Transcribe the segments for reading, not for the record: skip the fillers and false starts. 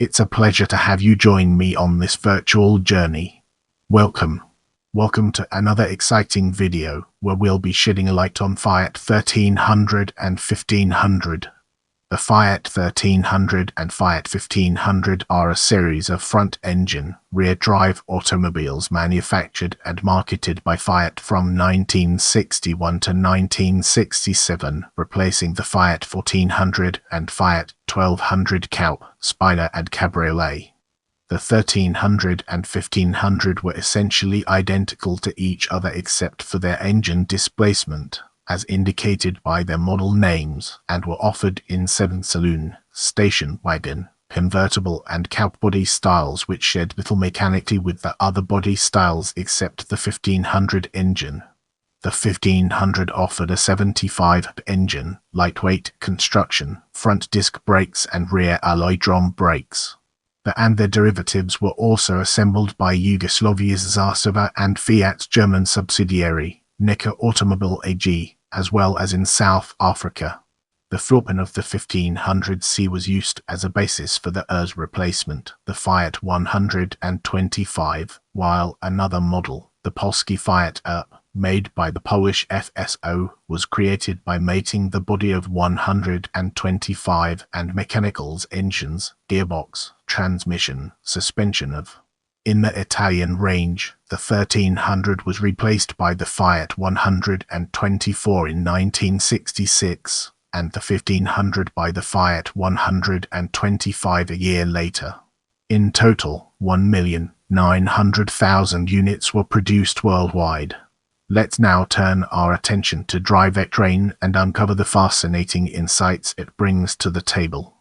It's a pleasure to have you join me on this virtual journey. Welcome. Welcome to another exciting video where we'll be shedding a light on Fiat 1300 and 1500. The Fiat 1300 and Fiat 1500 are a series of front-engine, rear-drive automobiles manufactured and marketed by Fiat from 1961 to 1967, replacing the Fiat 1400 and Fiat 1200 coupe, spyder and cabriolet. The 1300 and 1500 were essentially identical to each other except for their engine displacement, as indicated by their model names, and were offered in sedan saloon, station wagon, convertible and coupe body styles, which shared little mechanically with the other body styles except the 1500 engine. The 1500 offered a 75 engine, lightweight construction, front disc brakes and rear alloy drum brakes. Their derivatives were also assembled by Yugoslavia's Zastava and Fiat's German subsidiary, Neckar Automobil AG, as well as in South Africa. The floorpan of the 1500C was used as a basis for the ERS replacement, the Fiat 125, while another model, the Polski Fiat made by the Polish FSO, was created by mating the body of 125 and mechanicals engines, gearbox, transmission, suspension of. In the Italian range, the 1300 was replaced by the Fiat 124 in 1966, and the 1500 by the Fiat 125 a year later. In total, 1,900,000 units were produced worldwide. Let's now turn our attention to drivetrain and uncover the fascinating insights it brings to the table.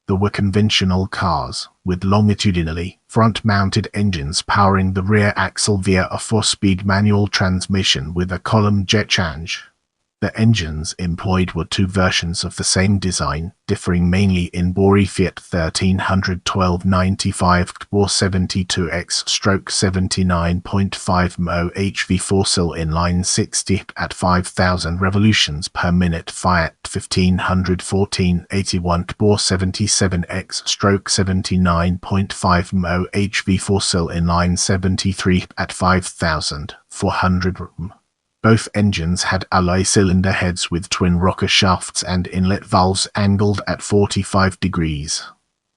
There were conventional cars, with longitudinally front-mounted engines powering the rear axle via a 4-speed manual transmission with a column jet change. The engines employed were two versions of the same design, differing mainly in body: Fiat 1300 1295 72X/79.5 Mo HV 4-cylinder inline 60 at 5,000 revolutions per minute, Fiat 1500 1481 77X/79.5 Mo HV 4-cylinder inline 73 at 5,400 rm. Both engines had alloy cylinder heads with twin rocker shafts and inlet valves angled at 45 degrees.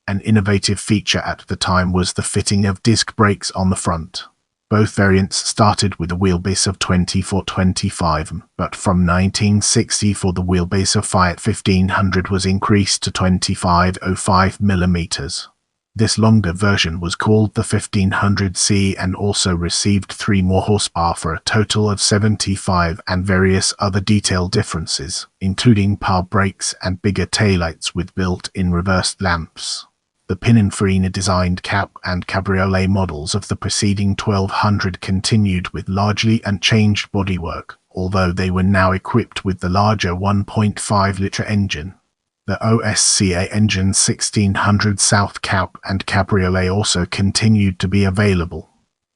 An innovative feature at the time was the fitting of disc brakes on the front. Both variants started with a wheelbase of 24-25, but from 1964 the wheelbase of Fiat 1500 was increased to 25-05 mm. This longer version was called the 1500C and also received 3 more horsepower for a total of 75, and various other detail differences, including power brakes and bigger taillights with built-in reverse lamps. The Pininfarina-designed coupe and cabriolet models of the preceding 1200 continued with largely unchanged bodywork, although they were now equipped with the larger 1.5-litre engine. The OSCA engine 1600 South coupe and cabriolet also continued to be available.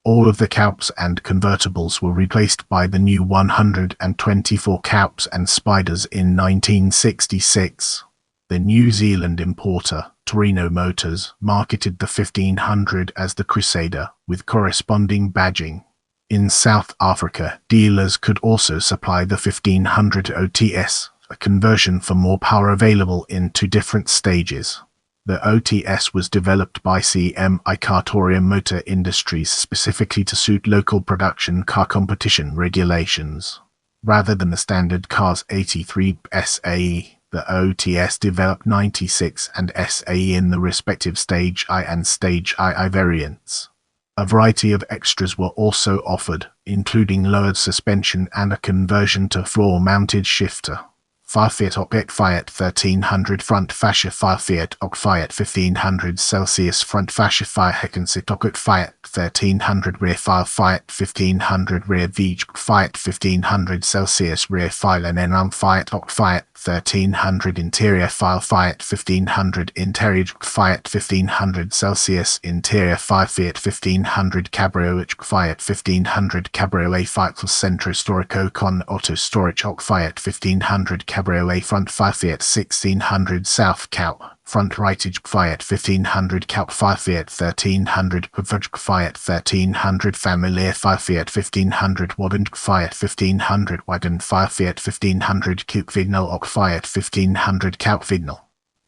All of the coupes and convertibles were replaced by the new 124 coupes and spyders in 1966. The New Zealand importer, Torino Motors, marketed the 1500 as the Crusader, with corresponding badging. In South Africa, dealers could also supply the 1500 OTS, a conversion for more power available in 2 different stages. The OTS was developed by CMI Cartoria Motor Industries specifically to suit local production car competition regulations. Rather than the standard car's 83 SAE, the OTS developed 96 and SAE in the respective Stage I and Stage II variants. A variety of extras were also offered, including lowered suspension and a conversion to floor-mounted shifter. Fiat OC Fiat 1300 front fascia Fiat OC Fiat 1500 Celsius front fascia Fiat Heckensit OC Fiat 1300 rear Fiat 1500 rear Vij Fiat 1500 Celsius rear Fiat and Fiat OC Fiat 1300 interior Fiat 1500 interior Fiat 1500 Celsius interior Fiat 1500 Cabriolet Fiat 1500 Cabriolet Fiat Centro Storico con Auto Storage OC Fiat 1500 Cabriolet cabriolet front Fiat 1600 South coupe, front rightage Fiat 1500 coupe Fiat 1300 Fiat 1300 Familiar Fiat 1500 wagon Fiat 1500 wagon Fiat 1500 coupe Vignal Fiat 1500 coupe Vignal.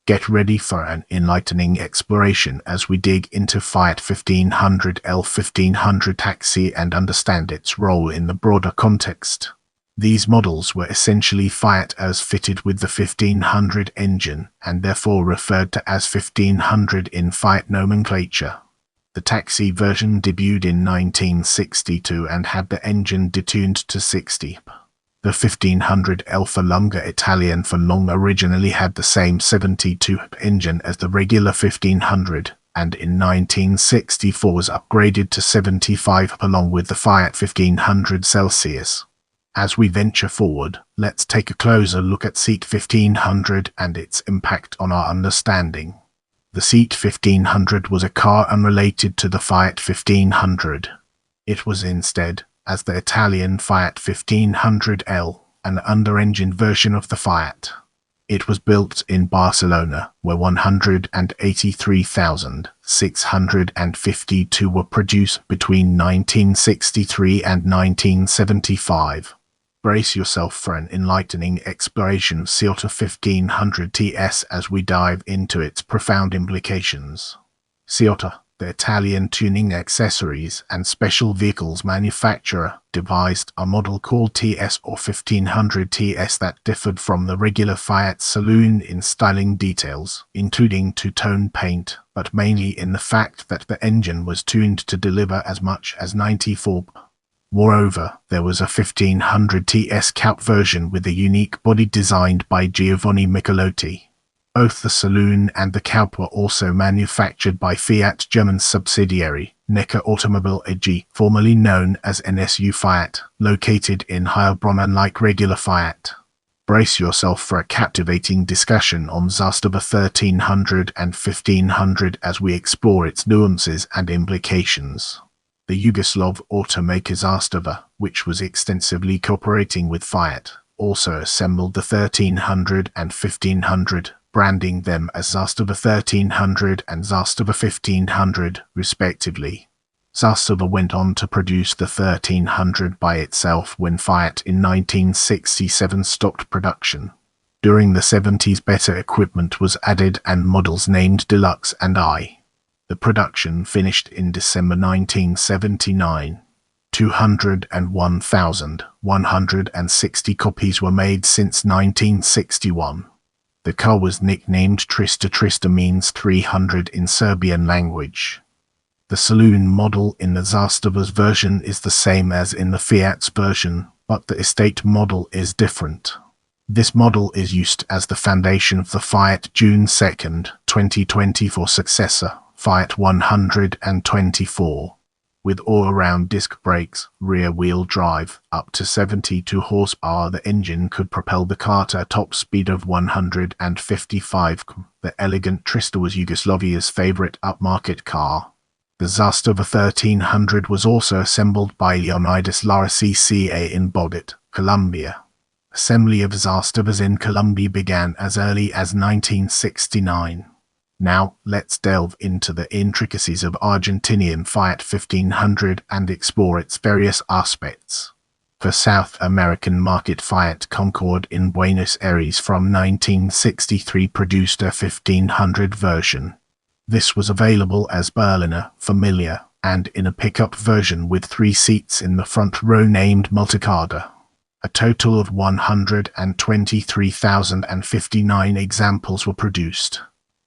Get ready for an enlightening exploration as we dig into Fiat 1500 L1500 taxi and understand its role in the broader context. These models were essentially Fiat as fitted with the 1500 engine and therefore referred to as 1500 in Fiat nomenclature. The taxi version debuted in 1962 and had the engine detuned to 60. The 1500 L for longer, Italian for long, originally had the same 72 engine as the regular 1500, and in 1964 was upgraded to 75 along with the Fiat 1500 Celsius. As we venture forward, let's take a closer look at Seat 1500 and its impact on our understanding. The Seat 1500 was a car unrelated to the Fiat 1500. It was instead, as the Italian Fiat 1500L, an under-engined version of the Fiat. It was built in Barcelona, where 183,652 were produced between 1963 and 1975. Brace yourself for an enlightening exploration of Seat 1500 TS as we dive into its profound implications. Seat, the Italian tuning accessories and special vehicles manufacturer, devised a model called TS or 1500 TS that differed from the regular Fiat saloon in styling details, including two-tone paint, but mainly in the fact that the engine was tuned to deliver as much as 94. Moreover, there was a 1500 TS coupe version with a unique body designed by Giovanni Michelotti. Both the saloon and the coupe were also manufactured by Fiat German subsidiary, Neckar Automobil AG, formerly known as NSU Fiat, located in Heilbronn. Unlike regular Fiat. Brace yourself for a captivating discussion on Zastava 1300 and 1500 as we explore its nuances and implications. The Yugoslav automaker Zastava, which was extensively cooperating with Fiat, also assembled the 1300 and 1500, branding them as Zastava 1300 and Zastava 1500, respectively. Zastava went on to produce the 1300 by itself when Fiat in 1967 stopped production. During the 70s, better equipment was added and models named Deluxe and I. The production finished in December 1979. 201,160 copies were made since 1961. The car was nicknamed Trista. Trista means 300 in Serbian language. The saloon model in the Zastava's version is the same as in the Fiat's version, but the estate model is different. This model is used as the foundation of the Fiat June 2, 2024 successor, Fiat 124. With all-around disc brakes, rear-wheel drive, up to 72 horsepower, the engine could propel the car to a top speed of 155 km. The elegant Trista was Yugoslavia's favorite upmarket car. The Zastava 1300 was also assembled by Leonidas Lara CCA in Bogota, Colombia. Assembly of Zastavas in Colombia began as early as 1969. Now, let's delve into the intricacies of Argentinian Fiat 1500 and explore its various aspects. For South American market, Fiat Concord in Buenos Aires from 1963 produced a 1500 version. This was available as Berliner, Familiar, and in a pickup version with 3 seats in the front row named Multicarda. A total of 123,059 examples were produced.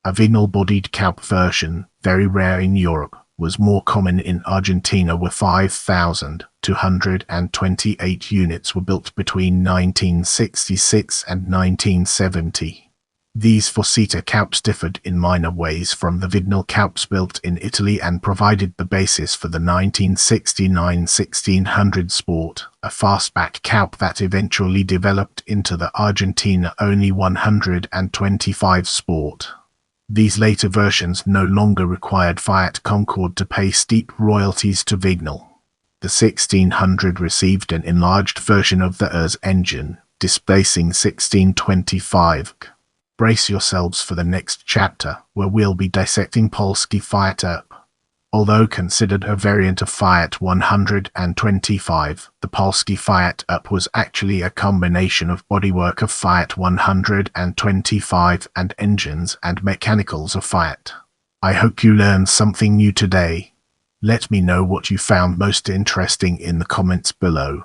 A vinyl-bodied coupe version, very rare in Europe, was more common in Argentina, where 5,228 units were built between 1966 and 1970. These four-seater coupes differed in minor ways from the vinyl coupes built in Italy and provided the basis for the 1969 1600 Sport, a fastback coupe that eventually developed into the Argentina-only 125 Sport. These later versions no longer required Fiat Concord to pay steep royalties to Vignal. The 1600 received an enlarged version of the ERS engine, displacing 1625. Brace yourselves for the next chapter, where we'll be dissecting Polski Fiat up. Although considered a variant of Fiat 125, the Polski Fiat Up was actually a combination of bodywork of Fiat 125 and engines and mechanicals of Fiat. I hope you learned something new today. Let me know what you found most interesting in the comments below.